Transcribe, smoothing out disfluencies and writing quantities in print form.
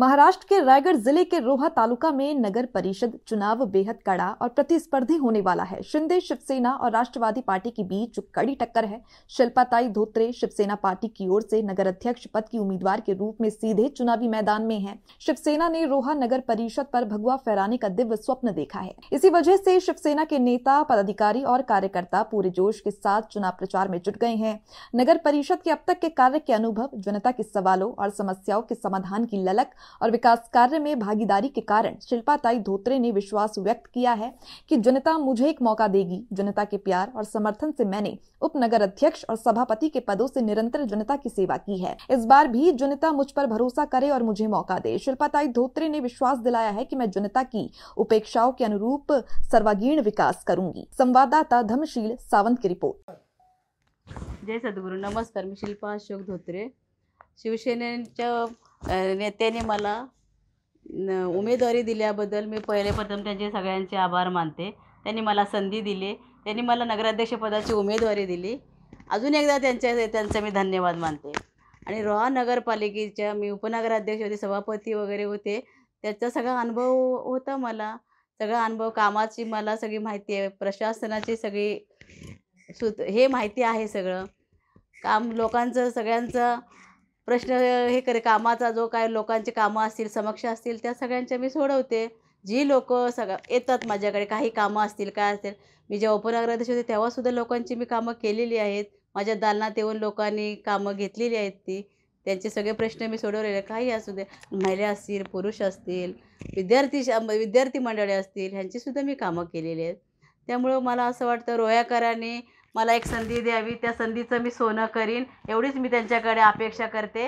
महाराष्ट्र के रायगढ़ जिले के रोहा तालुका में नगर परिषद चुनाव बेहद कड़ा और प्रतिस्पर्धी होने वाला है। शिंदे शिवसेना और राष्ट्रवादी पार्टी के बीच कड़ी टक्कर है। शिल्पाताई धोत्रे शिवसेना पार्टी की ओर से नगर अध्यक्ष पद की उम्मीदवार के रूप में सीधे चुनावी मैदान में हैं। शिवसेना ने रोहा नगर परिषद पर भगवा फहराने का दिव्य स्वप्न देखा है। इसी वजह से शिवसेना के नेता, पदाधिकारी और कार्यकर्ता पूरे जोश के साथ चुनाव प्रचार में जुट गए हैं। नगर परिषद के अब तक के कार्य के अनुभव, जनता के सवालों और समस्याओं के समाधान की ललक और विकास कार्य में भागीदारी के कारण शिल्पाताई धोत्रे ने विश्वास व्यक्त किया है कि जनता मुझे एक मौका देगी। जनता के प्यार और समर्थन से मैंने उप नगर अध्यक्ष और सभापति के पदों से निरंतर जनता की सेवा की है। इस बार भी जनता मुझ पर भरोसा करे और मुझे मौका दे। शिल्पाताई धोत्रे ने विश्वास दिलाया है कि मैं जनता की उपेक्षाओं के अनुरूप सर्वांगीण विकास करूंगी। संवाददाता धर्मशील सावंत की रिपोर्ट। जय सद्गुरू। नमस्कार, मी शिल्पा अशोक धोत्रे। शिवसेनेच्या नेत्याने मला उमेदवारी दिल्याबद्दल मी पहिले प्रथम त्यांचे सगळ्यांचे आभार मानते। त्यांनी मला संधी दिली, त्यांनी मला नगराध्यक्षपदाची उमेदवारी दिली। अजून एकदा त्यांचा मी धन्यवाद मानते। आणि रोहा नगरपालिकेच्या मी उपनगराध्यक्ष होते, सभापती वगैरे होते। त्याचा सगळा अनुभव होता मला। सगळा अनुभव, कामाची मला सगळी माहिती आहे, प्रशासनाची सगळी हे माहिती आहे। सगळं काम, लोकांचं सगळ्यांचा प्रश्न हे कामाचा जो काय लोकांची कामं असतील, समस्या असतील, त्या सगळ्यांच्या मी सोडवते। जी लोकं येतात माझ्याकडे, काही कामं असतील, काय असेल, मी जेव्हा उपनगराध्यक्ष होते तेव्हासुद्धा लोकांची मी कामं केलेली आहेत। माझ्या दालनात येऊन लोकांनी कामं घेतलेली आहेत। त्यांचे सगळे प्रश्न मी सोडवलेले, काही असू दे, महिला असतील, पुरुष असतील, विद्यार्थी मंडळी असतील, ह्यांचीसुद्धा मी कामं केलेली आहेत। त्यामुळं मला असं वाटतं रोहाकरांनी मला एक संधी द्यावी, त्या संधीचं मी सोनं करीन, एवढीच मी त्यांच्याकडे अपेक्षा करते।